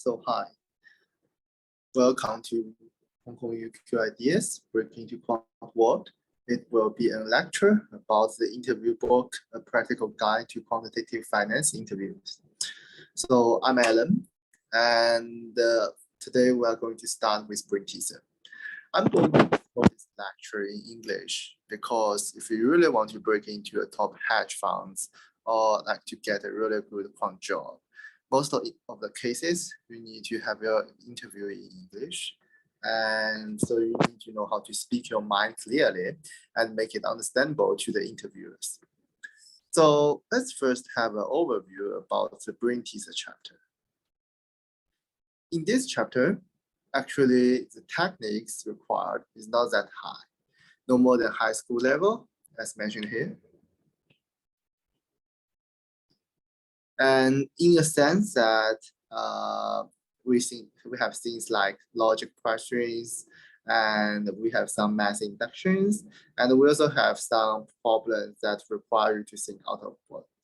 So hi, welcome to HKU QIDS, Breaking into Quant World. It will be a lecture about the interview book, A Practical Guide to Quantitative Finance Interviews. So I'm Alan, and today we are going to start with brain teaser. I'm going to do this lecture in English because if you really want to break into a top hedge funds or like to get a really good quant job, most of the cases, you need to have your interview in English. And so you need to know how to speak your mind clearly and make it understandable to the interviewers. So let's first have an overview about the brain teaser chapter. In this chapter, actually, the techniques required is not that high, no more than high school level, as mentioned here. And in a sense that we have things like logic questions, and we have some math inductions, and we also have some problems that require you to think out of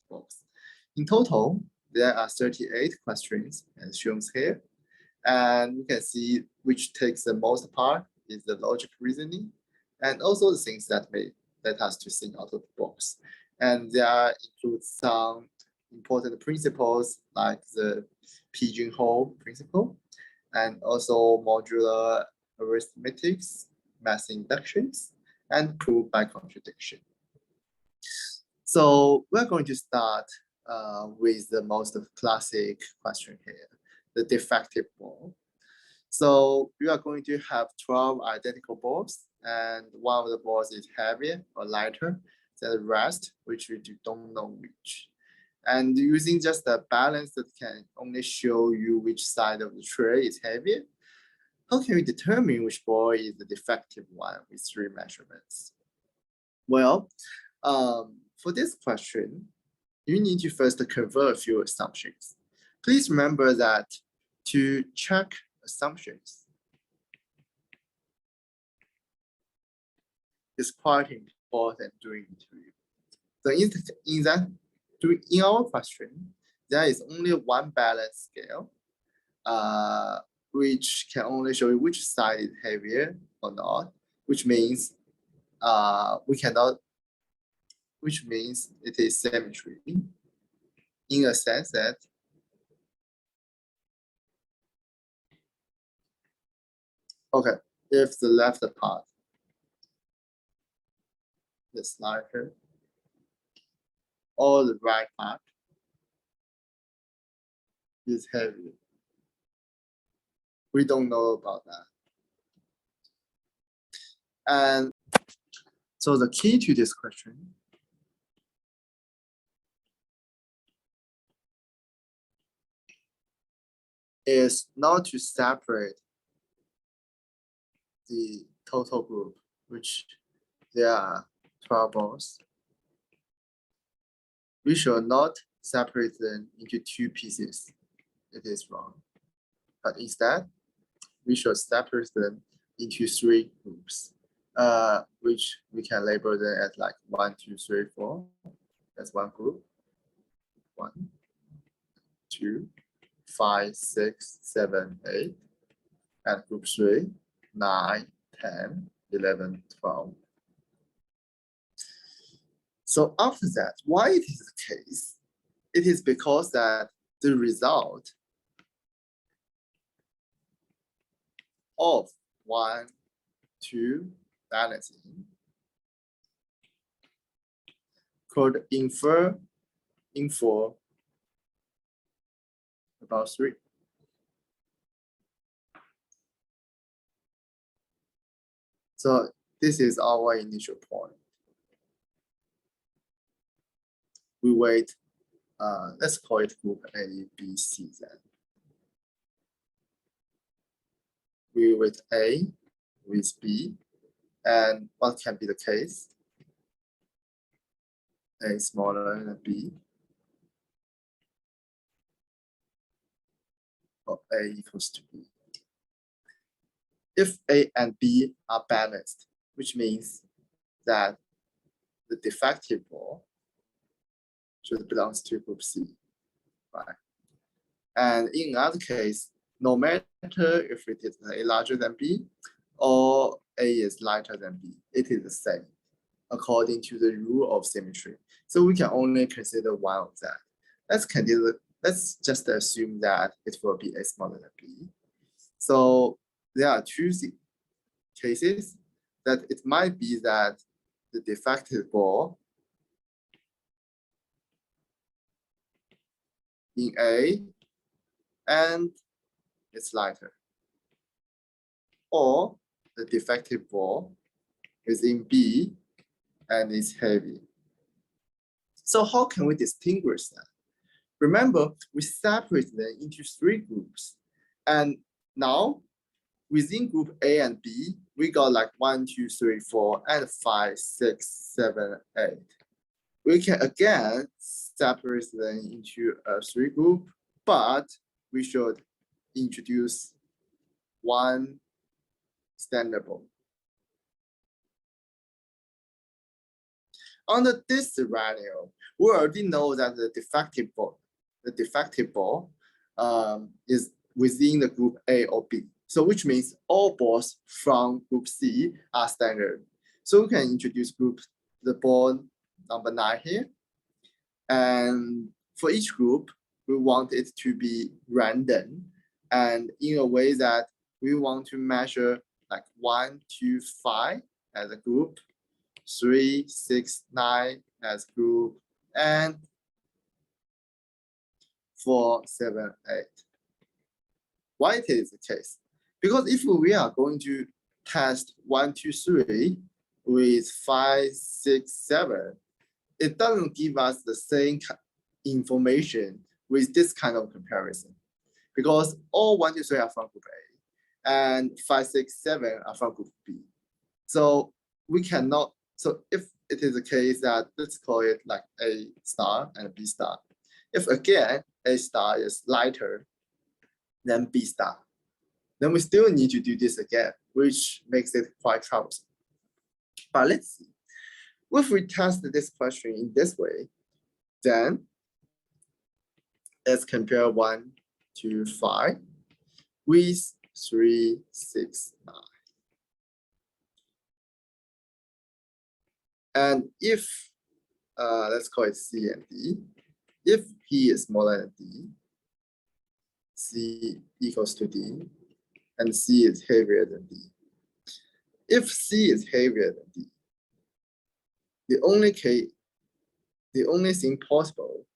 box. In total, there are 38 questions as shown here. And you can see which takes the most part is the logic reasoning, and also the things that may let us to think out of the box. And there include some important principles like the pigeonhole principle, and also modular arithmetics, math inductions, and proof by contradiction. So we're going to start with the most classic question here, the defective ball. So we are going to have 12 identical balls, and one of the balls is heavier or lighter than the rest, which we don't know which. And using just a balance that can only show you which side of the tray is heavier, how can we determine which ball is the defective one with 3 measurements? Well, for this question, you need to first convert a few assumptions. Please remember that to check assumptions is quite important during interview. So in our question, there is only one balance scale, which can only show you which side is heavier or not, which means it is symmetry in a sense that okay, if the left part is lighter, or the right part is heavy. We don't know about that. And so the key to this question is not to separate the total group, which there are 12 balls. We should not separate them into 2 pieces. It is wrong. But instead, we should separate them into 3 groups, which we can label them as like 1, 2, 3, 4. That's one group. 1, 2, 5, 6, 7, 8. And group 3, 9, 10, 11, 12. So after that, why it is the case? It is because that the result of 1, 2 balancing could infer about 3. So this is our initial point. We wait, let's call it group A, B, C then. We wait A with B, and what can be the case? A smaller than B, or A equals to B. If A and B are balanced, which means that the defective ball should belong to group C, right? And in another case, no matter if it is A larger than B or A is lighter than B, it is the same according to the rule of symmetry. So we can only consider one of that. Let's just assume that it will be A smaller than B. So there are two cases that it might be that the defective ball in A and it's lighter, or the defective ball is in B and it's heavy. So how can we distinguish that? Remember, we separate them into three groups. And now within group A and B, we got like 1, 2, 3, 4, and 5, 6, 7, 8. We can again separate them into a three group, but we should introduce one standard ball. Under this scenario, we already know that the defective ball is within the group A or B. So which means all balls from group C are standard. So we can introduce the ball number 9 here. And for each group, we want it to be random and in a way that we want to measure like 1, 2, 5 as a group, 3, 6, 9 as group, and 4, 7, 8. Why it is the case? Because if we are going to test 1, 2, 3 with 5, 6, 7, it doesn't give us the same information with this kind of comparison. Because all 1, 2, 3 are from group A and 5, 6, 7 are from group B. So we cannot, so if it is the case that let's call it like A star and B star. If again, A star is lighter than B star, then we still need to do this again, which makes it quite troublesome. But let's see. If we test this question in this way, then let's compare 1, 2, 5 with 3, 6, 9. And if, let's call it C and D, if P is smaller than D, C equals to D, and C is heavier than D. If C is heavier than D, the only thing possible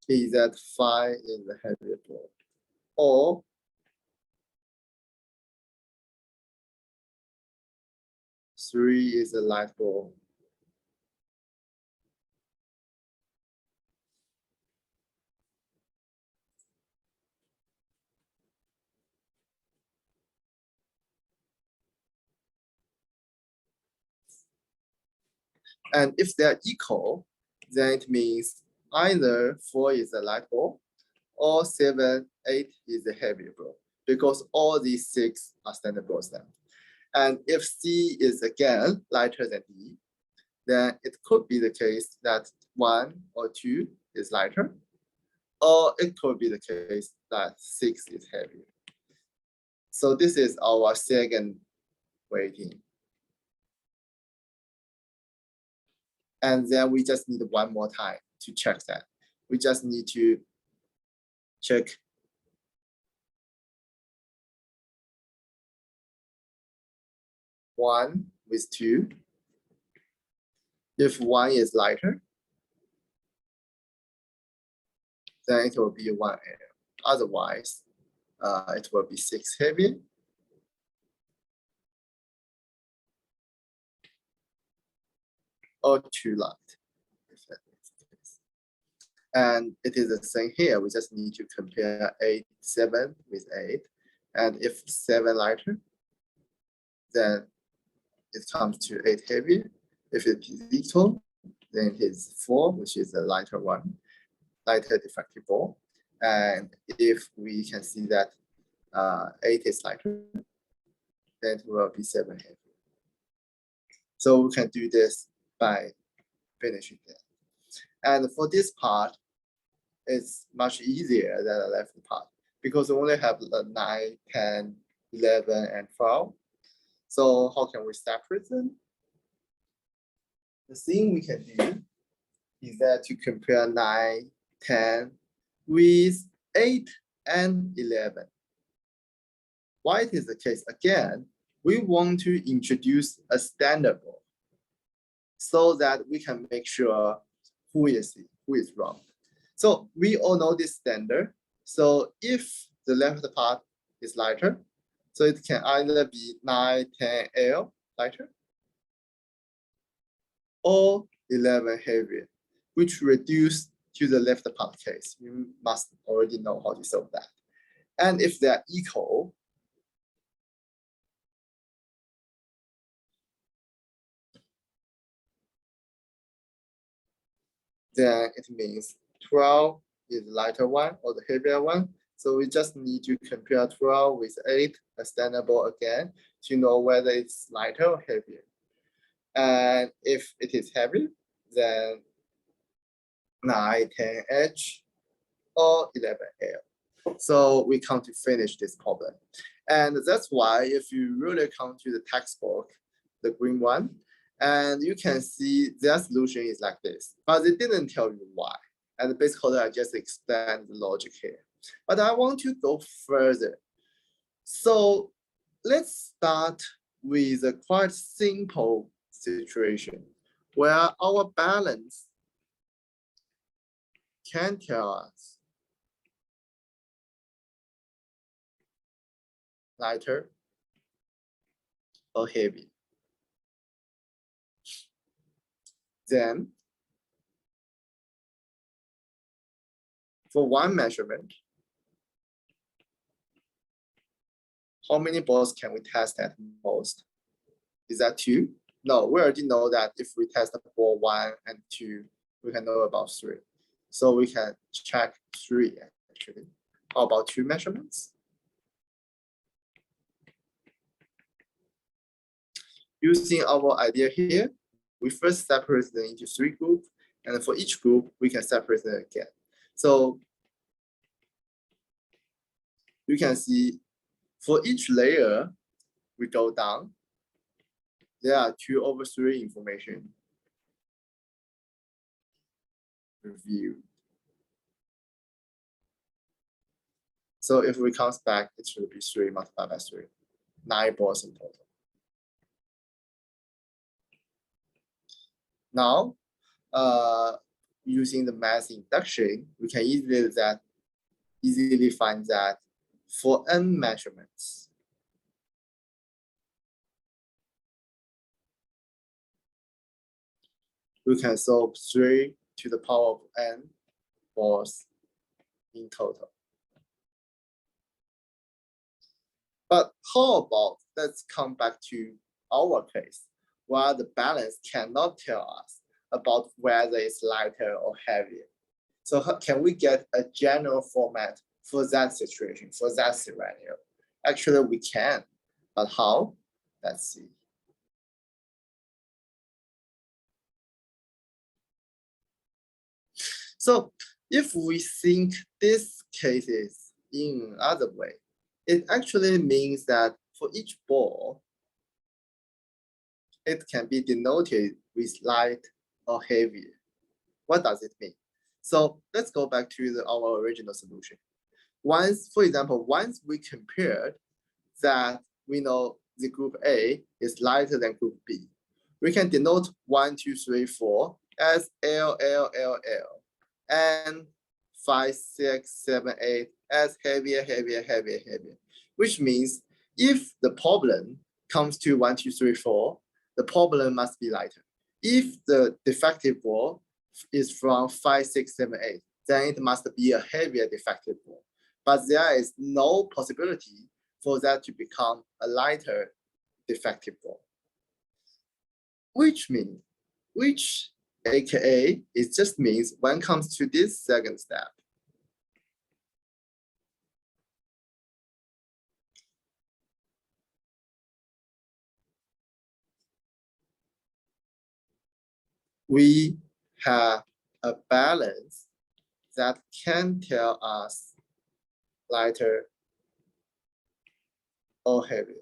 is that 5 is the heavier ball, or three is a light ball. And if they're equal, then it means either 4 is a light ball or 7, 8 is a heavy ball, because all these 6 are standard balls then. And if C is again lighter than D, then it could be the case that 1 or 2 is lighter, or it could be the case that 6 is heavier. So this is our second weighting. And then we just need one more time to check that. We just need to check one with 2. If 1 is lighter, then it will be 1. Otherwise, it will be 6 heavy. Or 2 light, if that makes sense. And it is the same here. We just need to compare 8, 7 with 8. And if 7 lighter, then it comes to 8 heavy. If it is equal, then it is 4, which is a lighter one, lighter defective ball. And if we can see that 8 is lighter, then it will be 7 heavy. So we can do this by finishing that. And for this part, it's much easier than the left part because we only have 9, 10, 11, and 12. So how can we separate them? The thing we can do is that to compare 9, 10 with 8 and 11. Why it is the case? Again, we want to introduce a standard ball so that we can make sure who is wrong. So we all know this standard. So if the left part is lighter, so it can either be 9, 10 L lighter or 11 heavier, which reduce to the left part case. You must already know how to solve that. And if they're equal, then it means 12 is the lighter one or the heavier one. So we just need to compare 12 with 8, a standard ball again, to know whether it's lighter or heavier. And if it is heavy, then 9, 10 H or 11 L. So we come to finish this problem. And that's why if you really come to the textbook, the green one, and you can see their solution is like this, but they didn't tell you why. And basically I just explained the logic here. But I want to go further. So let's start with a quite simple situation where our balance can tell us lighter or heavy. Then for one measurement, how many balls can we test at most? Is that 2? No, we already know that if we test the ball 1 and 2, we can know about 3. So we can check 3 actually. How about 2 measurements? Using our idea here, we first separate them into 3 groups, and for each group, we can separate them again. So you can see for each layer, we go down. There are 2/3 information reviewed. So if we count back, it should be 3 multiplied by 3, 9 balls in total. Now, using the mass induction, we can easily find that for n measurements, we can solve 3 to the power of n balls in total. But how about, let's come back to our case, where the balance cannot tell us about whether it's lighter or heavier. So can we get a general format for that situation, for that scenario? Actually, we can, but how? Let's see. So if we think this case is in another way, it actually means that for each ball, it can be denoted with light or heavier. What does it mean? So let's go back to our original solution. Once, for example, once we compared that we know the group A is lighter than group B, we can denote 1, 2, 3, 4 as L, L, L, L, and 5, 6, 7, 8 as heavier, heavier, heavier, heavier, which means if the problem comes to 1, 2, 3, 4, the problem must be lighter. If the defective ball is from 5, 6, 7, 8, then it must be a heavier defective ball. But there is no possibility for that to become a lighter defective ball. Which AKA, it just means when it comes to this second step, we have a balance that can tell us lighter or heavier.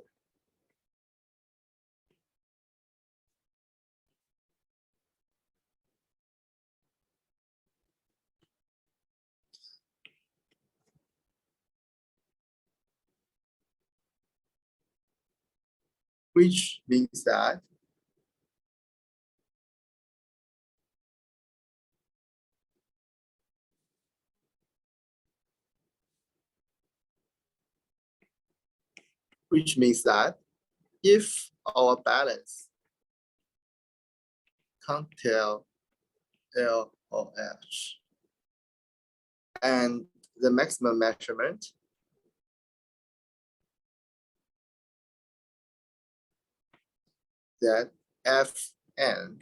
Which means that if our balance can't tell L or H, and the maximum measurement that Fn,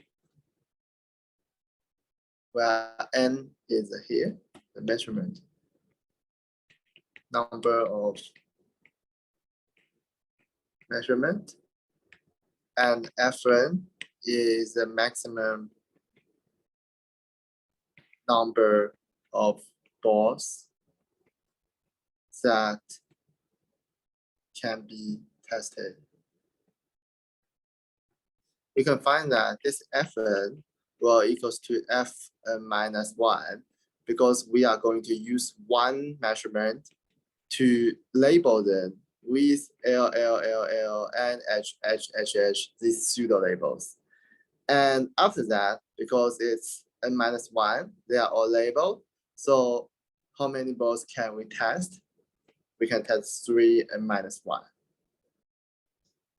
where n is here, the measurement number of measurement, and Fn is the maximum number of balls that can be tested. We can find that this Fn will equals to Fn minus 1 because we are going to use one measurement to label them with L, and H, these pseudo labels. And after that, because it's n minus 1, they are all labeled. So how many balls can we test? We can test 3 n minus 1.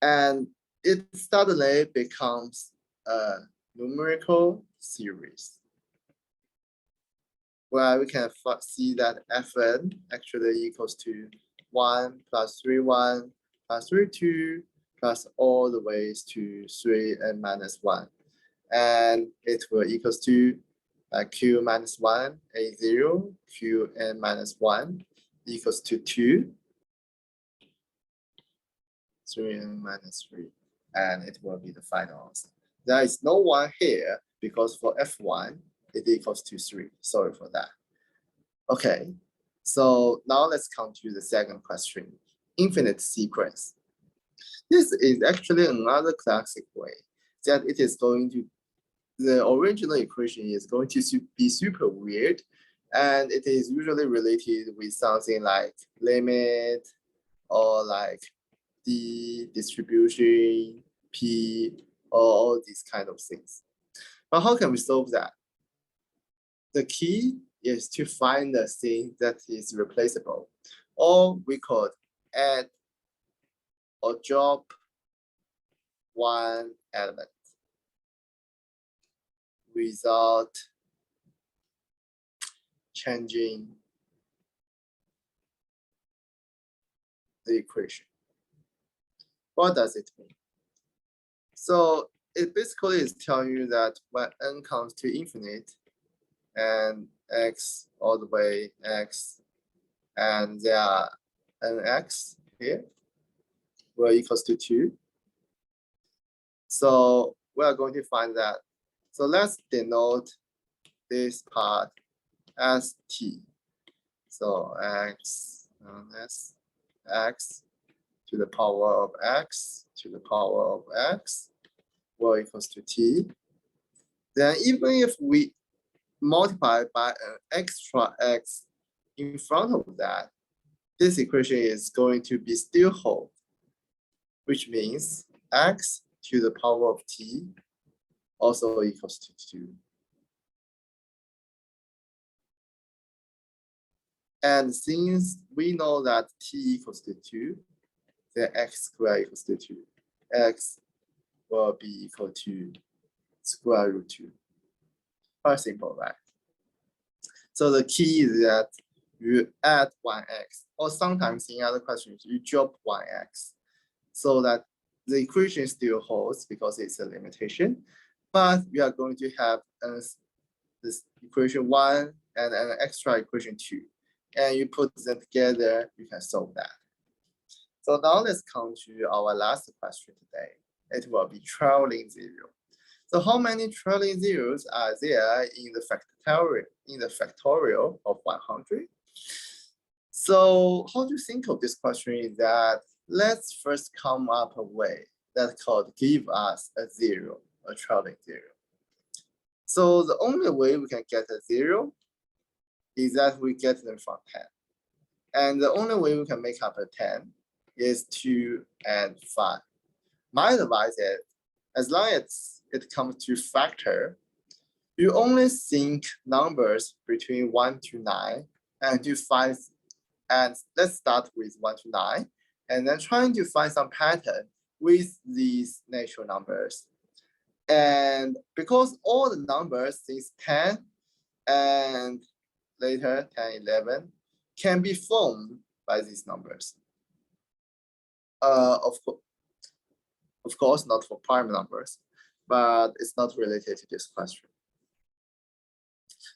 And it suddenly becomes a numerical series where we can see that Fn actually equals to 1 plus 3, 1 plus 3, 2 plus all the ways to 3 n minus 1. And it will equals to Q minus 1, A0, Q n minus 1 equals to 2, 3 n minus 3. And it will be the final answer. There is no 1 here because for F1, it equals to 3. Sorry for that. Okay, so now let's come to the second question. Infinite sequence. This is actually another classic way that it is going to, the original equation is going to be super weird, and it is usually related with something like limit or like D distribution, P, or all these kind of things. But how can we solve that? The key is to find the thing that is replaceable, or we could add or drop one element without changing the equation. What does it mean? So it basically is telling you that when n comes to infinite and x all the way x, and there are nx here, will equals to 2. So we are going to find that. So let's denote this part as t. So x minus x to the power of x to the power of x will equals to t. Then even if we multiply by an extra x in front of that, this equation is going to be still hold, which means x to the power of t also equals to 2. And since we know that t equals to 2, then x squared equals to 2. X will be equal to square root 2. Quite simple, right? So the key is that you add 1x, or sometimes in other questions, you drop 1x, so that the equation still holds because it's a limitation, but we are going to have this equation 1 and an extra equation 2. And you put them together, you can solve that. So now let's come to our last question today. It will be trailing 0. So how many trailing zeros are there in the factorial of 100? So how to think of this question is that let's first come up a way that could give us a zero, a trailing zero. So the only way we can get a zero is that we get them from 10. And the only way we can make up a 10 is 2 and 5. My advice is, as long as it comes to factor, you only think numbers between 1 to 9 and you find, and let's start with 1 to 9, and then trying to find some pattern with these natural numbers. And because all the numbers since 10 and later 10, 11 can be formed by these numbers. Of course, not for prime numbers, but it's not related to this question.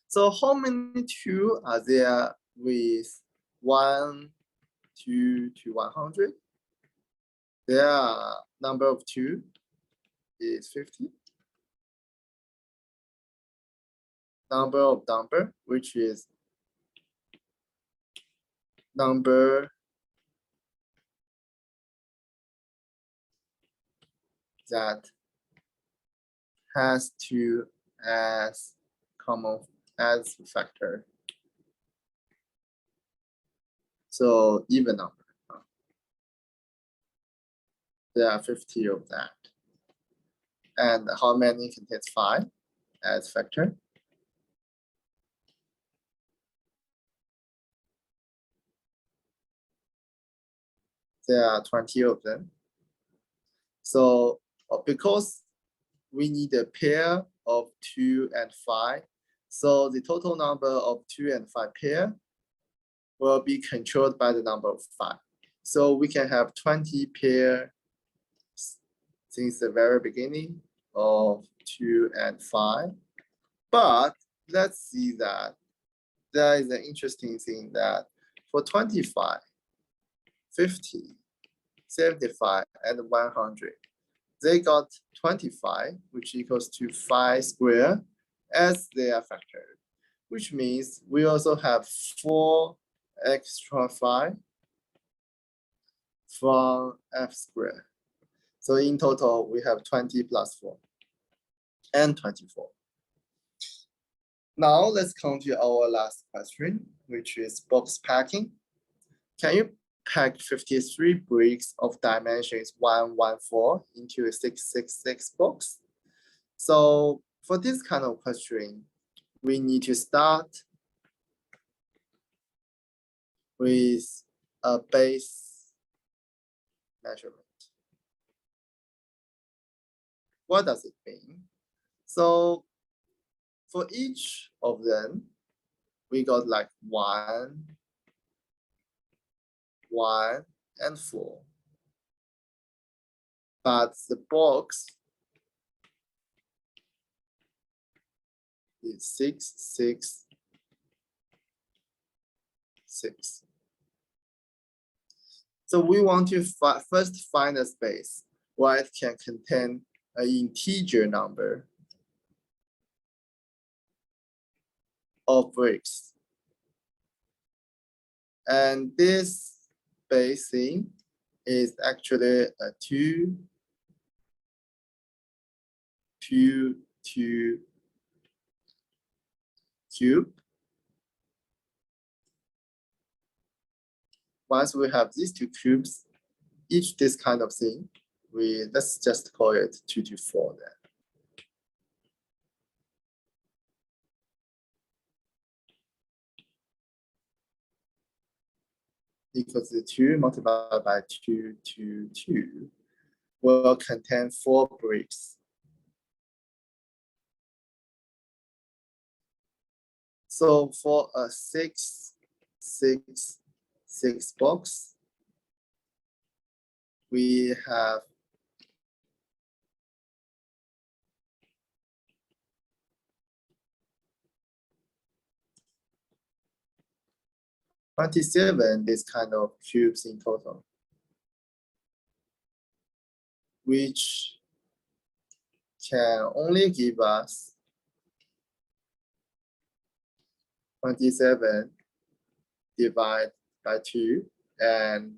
So how many 2 are there with 1, 2 to 100? Their number of 2 is 50. Number of number, which is number that has 2 as common as factor. So even number. There are 50 of that. And how many contains 5 as factor? There are 20 of them. So because we need a pair of 2 and 5, so the total number of 2 and 5 pair will be controlled by the number of 5. So we can have 20 pair since the very beginning of 2 and 5. But let's see that there is an interesting thing that for 25, 50, 75, and 100, they got 25, which equals to 5 squared as their factor, which means we also have 4 extra 5 from f squared. So in total, we have 20 plus 4 and 24. Now let's come to our last question, which is box packing. Can you pack 53 bricks of dimensions 114 into a 666 box? So for this kind of question, we need to start with a base measurement. What does it mean? So for each of them, we got like 1, 1, and 4. But the box is 6, 6, 6. So we want to first find a space where it can contain an integer number of bricks. And this spacing is actually a 2, 2, 2 cube. Once we have these 2 cubes, each this kind of thing, let's just call it 2 to 4 then. Equals to 2 multiplied by 2 to 2 will contain 4 bricks. So for a 6, 6, 6 box, we have 27 this kind of cubes in total, which can only give us 27 divided by 2, and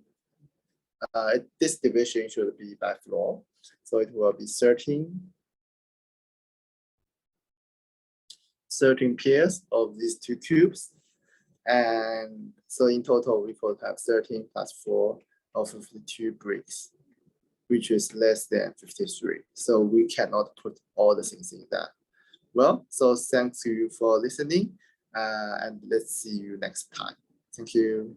this division should be by floor. So it will be 13 pairs of these two cubes. And so in total, we could have 13 plus 4 of 52 bricks, which is less than 53. So we cannot put all the things in that. Well, so thanks you for listening, and let's see you next time. Thank you.